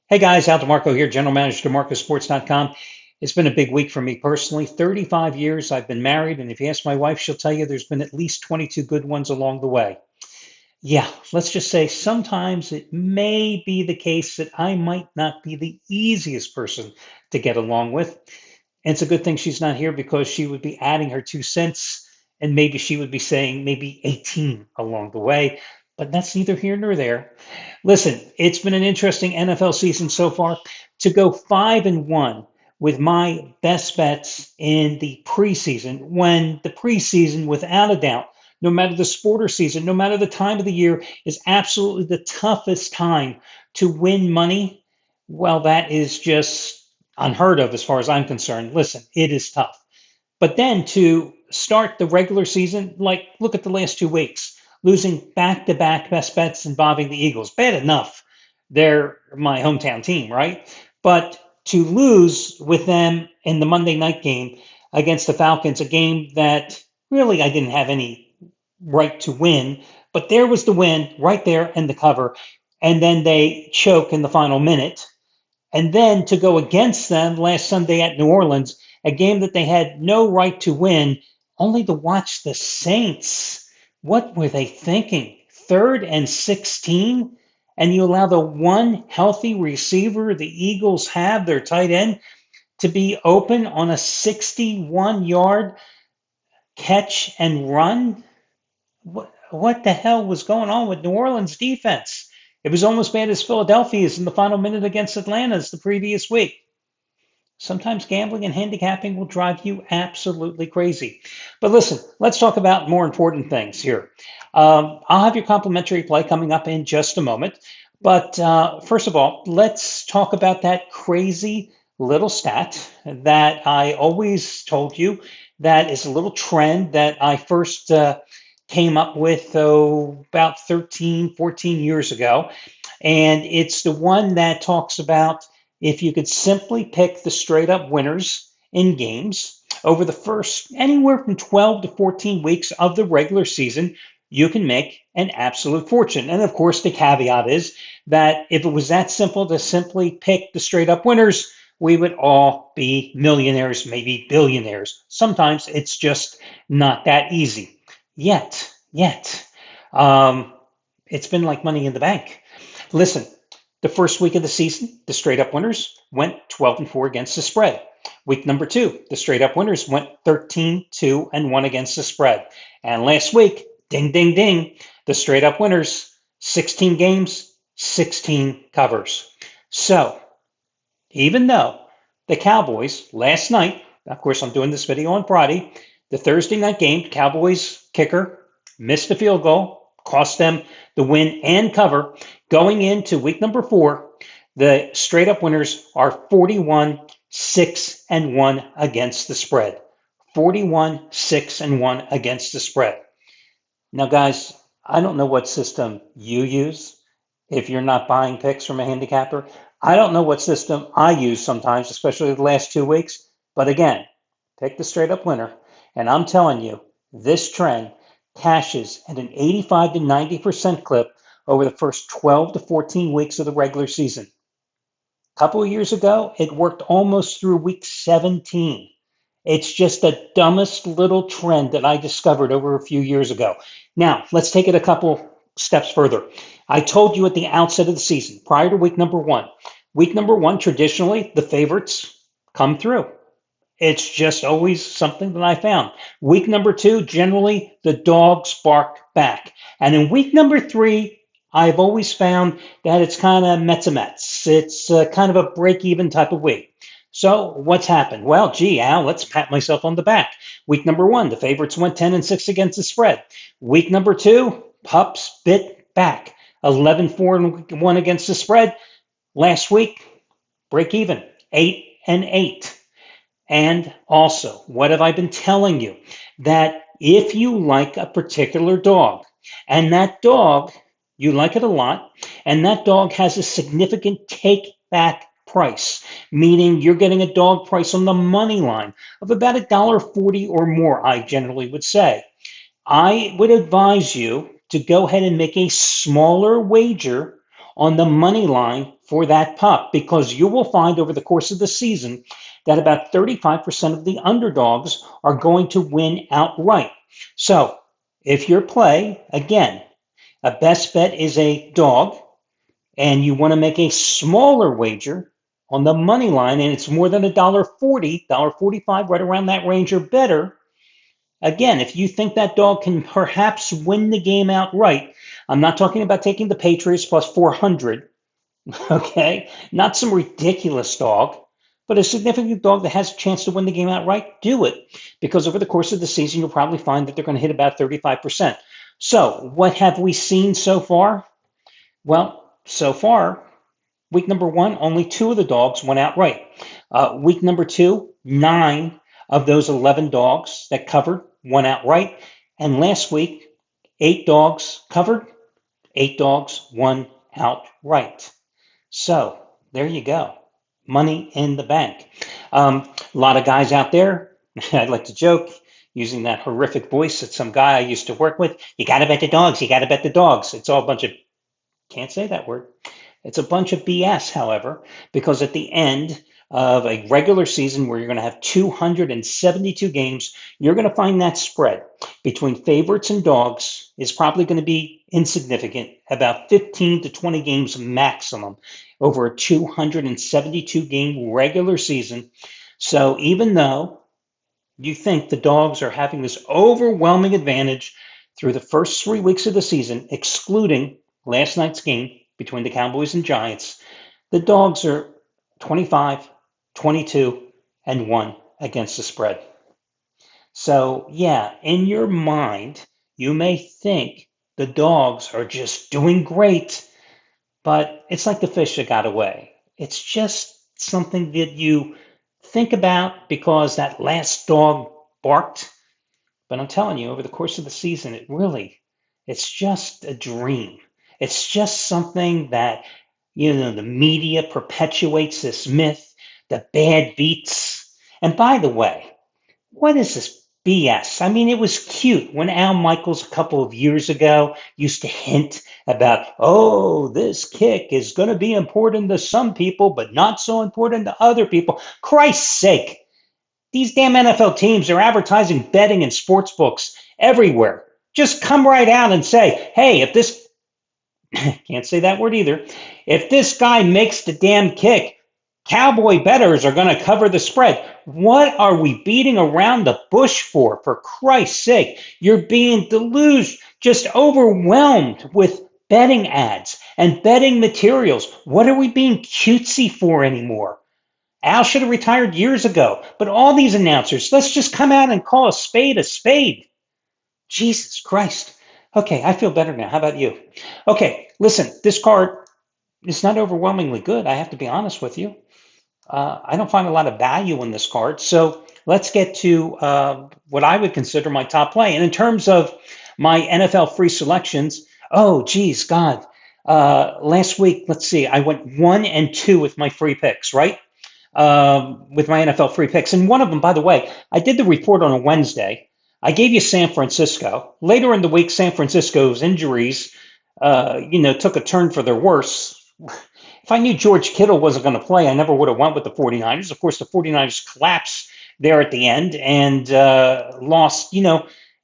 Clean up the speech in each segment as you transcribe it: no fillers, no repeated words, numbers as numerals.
Hey guys, Al DeMarco here, General Manager, DeMarcoSports.com. It's been a big week for me personally. 35 years I've been married, and if you ask my wife, she'll tell you there's been at least 22 good ones along the way. Yeah, let's just say sometimes it may be the case that I might not be the easiest person to get along with. And it's a good thing she's not here because she would be adding her 2 cents and maybe she would be saying maybe 18 along the way. But that's neither here nor there. Listen, it's been an interesting NFL season so far. To go 5-1 with my best bets in the preseason, when the preseason, without a doubt, no matter the sport or season, no matter the time of the year, is absolutely the toughest time to win money. Well, that is just unheard of as far as I'm concerned. Listen, it is tough. But then to start the regular season, like look at the last 2 weeks, losing back to back best bets involving the Eagles. Bad enough. They're my hometown team, right? But to lose with them in the Monday night game against the Falcons, a game that really I didn't have any right to win, but there was the win right there and the cover. And then they choke in the final minute. And then to go against them last Sunday at New Orleans, a game that they had no right to win, only to watch the Saints. What were they thinking? 3rd and 16? And you allow the one healthy receiver the Eagles have, their tight end, to be open on a 61-yard catch and run? What the hell was going on with New Orleans defense? It was almost bad as Philadelphia's in the final minute against Atlanta's the previous week. Sometimes gambling and handicapping will drive you absolutely crazy. But listen, let's talk about more important things here. I'll have your complimentary play coming up in just a moment. But first of all, let's talk about that crazy little stat that I always told you that is a little trend that I first came up with about 13, 14 years ago. And it's the one that talks about if you could simply pick the straight up winners in games over the first anywhere from 12 to 14 weeks of the regular season, you can make an absolute fortune. And of course, the caveat is that if it was that simple to simply pick the straight up winners, we would all be millionaires, maybe billionaires. Sometimes it's just not that easy. Yet. Um, it's been like money in the bank. Listen, the first week of the season, the straight up winners went 12-4 against the spread. Week number 2, the straight up winners went 13-2-1 against the spread. And last week, ding, ding, ding, the straight up winners, 16 games, 16 covers. So, even though the Cowboys last night, of course, I'm doing this video on Friday, the Thursday night game, Cowboys kicker missed a field goal, cost them the win and cover. Going into week number 4, the straight up winners are 41-6-1 against the spread. 41-6-1 against the spread. Now, guys, I don't know what system you use if you're not buying picks from a handicapper. I don't know what system I use sometimes, especially the last 2 weeks. But again, pick the straight up winner. And I'm telling you, this trend cashes at an 85 to 90% clip over the first 12 to 14 weeks of the regular season. A couple of years ago, it worked almost through week 17. It's just the dumbest little trend that I discovered over a few years ago. Now, let's take it a couple steps further. I told you at the outset of the season, prior to week number 1, traditionally, the favorites come through. It's just always something that I found. Week number 2, generally, the dogs bark back. And in week number 3, I've always found that it's kind of Mets. It's kind of a break-even type of week. So what's happened? Well, gee, Al, let's pat myself on the back. Week number 1, the favorites went 10-6 against the spread. Week number 2, pups bit back. 11-4-1 against the spread. Last week, break even, 8-8. And also, what have I been telling you? That if you like a particular dog, and that dog, you like it a lot, and that dog has a significant take-back price, meaning you're getting a dog price on the money line of about $1.40 or more, I generally would say. I would advise you to go ahead and make a smaller wager on the money line for that pup, because you will find over the course of the season that about 35% of the underdogs are going to win outright. So if your play, again, a best bet is a dog, and you want to make a smaller wager on the money line, and it's more than $1.40, $1.45, right around that range or better. Again, if you think that dog can perhaps win the game outright, I'm not talking about taking the Patriots plus 400, okay? Not some ridiculous dog, but a significant dog that has a chance to win the game outright, do it. Because over the course of the season, you'll probably find that they're going to hit about 35%. So, what have we seen so far? Well, so far, week number one, only 2 of the dogs went outright. Week number 2, 9 of those 11 dogs that covered went outright. And last week, 8 dogs covered, 8 dogs won outright. So there you go. Money in the bank. A lot of guys out there, I'd like to joke, using that horrific voice that some guy I used to work with. You got to bet the dogs. You got to bet the dogs. It's all a bunch of, can't say that word. It's a bunch of BS, however, because at the end of a regular season where you're going to have 272 games, you're going to find that spread between favorites and dogs is probably going to be insignificant, about 15 to 20 games maximum over a 272 game regular season. So even though you think the dogs are having this overwhelming advantage through the first 3 weeks of the season, excluding last night's game between the Cowboys and Giants, the dogs are 25, 22, and 1 against the spread. So, yeah, in your mind, you may think the dogs are just doing great, but it's like the fish that got away. It's just something that you think about because that last dog barked. But I'm telling you, over the course of the season, it's just a dream. It's just something that, the media perpetuates this myth, the bad beats. And by the way, what is this BS? I mean, it was cute when Al Michaels a couple of years ago used to hint about, oh, this kick is going to be important to some people, but not so important to other people. Christ's sake, these damn NFL teams are advertising betting in sports books everywhere. Just come right out and say, hey, if this, can't say that word either, if this guy makes the damn kick, Cowboy bettors are going to cover the spread. What are we beating around the bush for Christ's sake? You're being deluged, just overwhelmed with betting ads and betting materials. What are we being cutesy for anymore? Al should have retired years ago, but all these announcers, let's just come out and call a spade a spade. Jesus Christ. Okay, I feel better now. How about you? Okay, listen, this card is not overwhelmingly good. I have to be honest with you. I don't find a lot of value in this card. So let's get to what I would consider my top play. And in terms of my NFL free selections, oh, geez, God. Last week, let's see, I went 1-2 with my free picks, right? With my NFL free picks. And one of them, by the way, I did the report on a Wednesday. I gave you San Francisco. Later in the week, San Francisco's injuries, took a turn for their worse. If I knew George Kittle wasn't going to play, I never would have went with the 49ers. Of course, the 49ers collapsed there at the end and lost,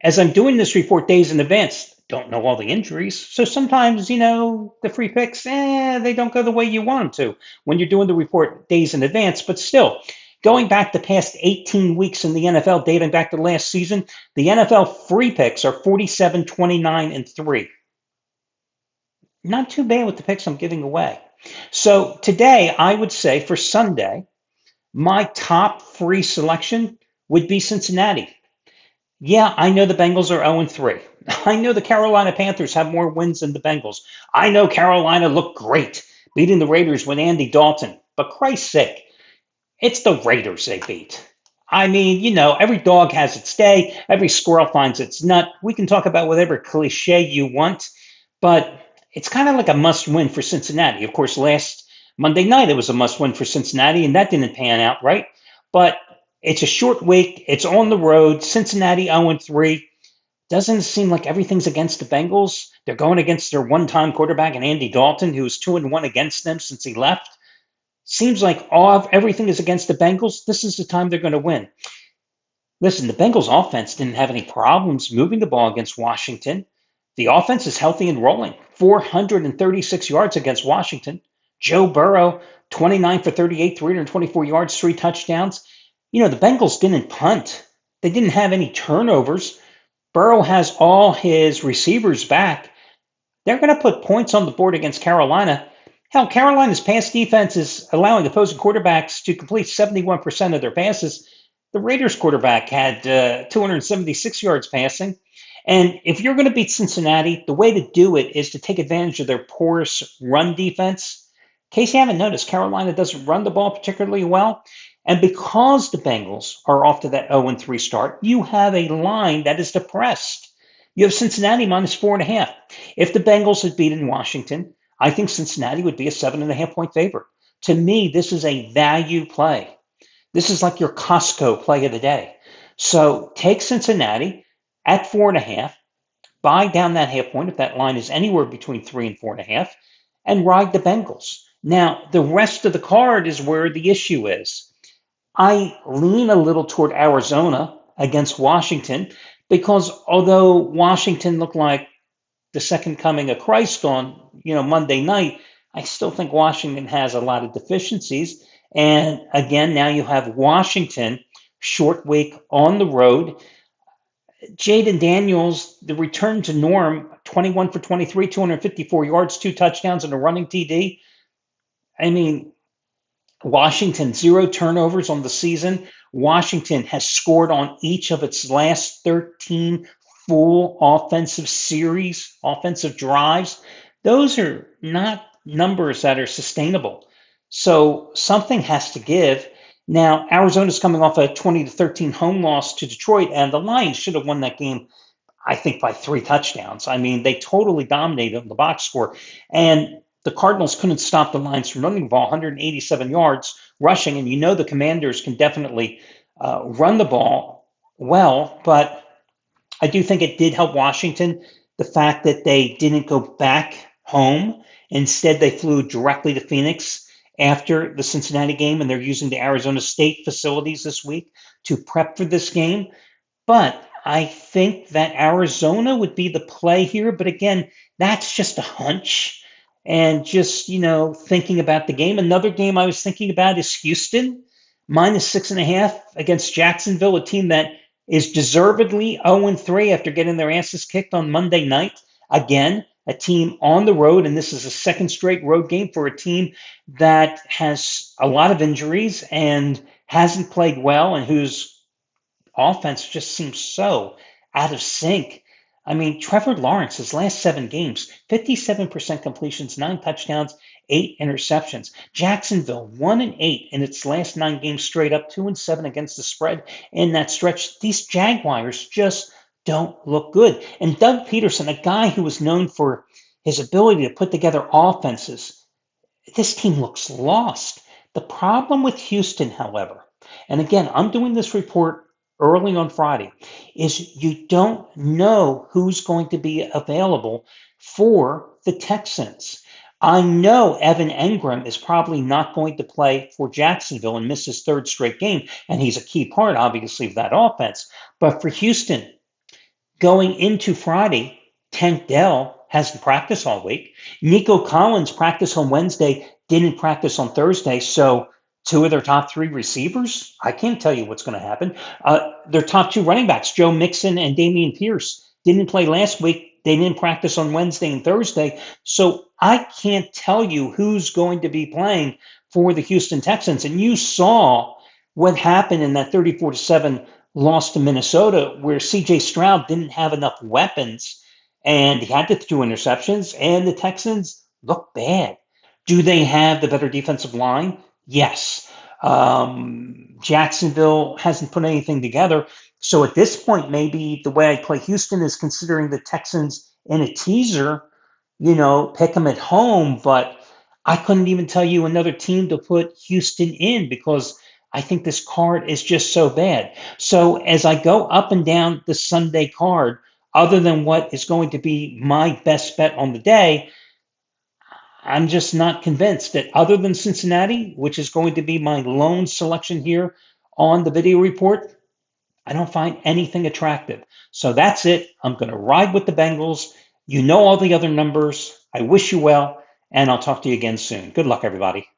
as I'm doing this report days in advance, don't know all the injuries. So sometimes, the free picks, they don't go the way you want them to when you're doing the report days in advance. But still, going back the past 18 weeks in the NFL, dating back to last season, the NFL free picks are 47, 29, and 3. Not too bad with the picks I'm giving away. So today, I would say for Sunday, my top free selection would be Cincinnati. Yeah, I know the Bengals are 0-3. I know the Carolina Panthers have more wins than the Bengals. I know Carolina looked great, beating the Raiders with Andy Dalton. But Christ's sake, it's the Raiders they beat. I mean, every dog has its day. Every squirrel finds its nut. We can talk about whatever cliche you want, but it's kind of like a must-win for Cincinnati. Of course, last Monday night, it was a must-win for Cincinnati, and that didn't pan out, right? But it's a short week. It's on the road. Cincinnati 0-3. Doesn't it seem like everything's against the Bengals? They're going against their one-time quarterback and Andy Dalton, who's 2-1 against them since he left. Seems like everything is against the Bengals. This is the time they're going to win. Listen, the Bengals offense didn't have any problems moving the ball against Washington. The offense is healthy and rolling. 436 yards against Washington. Joe Burrow, 29 for 38, 324 yards, 3 touchdowns. The Bengals didn't punt. They didn't have any turnovers. Burrow has all his receivers back. They're going to put points on the board against Carolina. Hell, Carolina's pass defense is allowing opposing quarterbacks to complete 71% of their passes. The Raiders quarterback had 276 yards passing. And if you're going to beat Cincinnati, the way to do it is to take advantage of their porous run defense. In case you haven't noticed, Carolina doesn't run the ball particularly well. And because the Bengals are off to that 0-3 start, you have a line that is depressed. You have Cincinnati minus 4.5. If the Bengals had beaten Washington, I think Cincinnati would be a 7.5-point favorite. To me, this is a value play. This is like your Costco play of the day. So take Cincinnati at 4.5, buy down that half point if that line is anywhere between 3 and 4.5, and ride the Bengals. Now, the rest of the card is where the issue is. I lean a little toward Arizona against Washington because although Washington looked like the second coming of Christ on Monday night, I still think Washington has a lot of deficiencies. And again, now you have Washington, short week on the road. Jaden Daniels, the return to norm, 21 for 23, 254 yards, 2 touchdowns, and a running TD. I mean, Washington, 0 turnovers on the season. Washington has scored on each of its last 13 full offensive series, offensive drives. Those are not numbers that are sustainable. So something has to give. Now, Arizona's coming off a 20-13 home loss to Detroit, and the Lions should have won that game, I think, by 3 touchdowns. I mean, they totally dominated on the box score. And the Cardinals couldn't stop the Lions from running the ball, 187 yards rushing, and the Commanders can definitely run the ball well, but I do think it did help Washington, the fact that they didn't go back home. Instead, they flew directly to Phoenix after the Cincinnati game, and they're using the Arizona State facilities this week to prep for this game. But I think that Arizona would be the play here. But again, that's just a hunch. And just, thinking about the game. Another game I was thinking about is Houston, minus 6.5 against Jacksonville, a team that is deservedly 0-3 after getting their asses kicked on Monday night. Again, a team on the road, and this is a second straight road game for a team that has a lot of injuries and hasn't played well and whose offense just seems so out of sync. I mean, Trevor Lawrence, his last 7 games, 57% completions, 9 touchdowns, 8 interceptions. Jacksonville, 1-8 in its last 9 games straight up, 2-7 against the spread in that stretch. These Jaguars just don't look good. And Doug Peterson, a guy who was known for his ability to put together offenses, this team looks lost. The problem with Houston, however, and again, I'm doing this report early on Friday, is you don't know who's going to be available for the Texans. I know Evan Engram is probably not going to play for Jacksonville and miss his 3rd straight game, and he's a key part, obviously, of that offense. But for Houston, going into Friday, Tank Dell hasn't practiced all week. Nico Collins practiced on Wednesday, didn't practice on Thursday, so 2 of their top 3 receivers, I can't tell you what's going to happen. Their top 2 running backs, Joe Mixon and Dameon Pierce, didn't play last week. They didn't practice on Wednesday and Thursday. So I can't tell you who's going to be playing for the Houston Texans. And you saw what happened in that 34-7 loss to Minnesota, where C.J. Stroud didn't have enough weapons, and he had the 2 interceptions, and the Texans look bad. Do they have the better defensive line? Yes. Jacksonville hasn't put anything together. So at this point, maybe the way I play Houston is considering the Texans in a teaser, pick them at home. But I couldn't even tell you another team to put Houston in because I think this card is just so bad. So as I go up and down the Sunday card, other than what is going to be my best bet on the day, I'm just not convinced that other than Cincinnati, which is going to be my lone selection here on the video report, I don't find anything attractive. So that's it. I'm going to ride with the Bengals. You know all the other numbers. I wish you well, and I'll talk to you again soon. Good luck, everybody.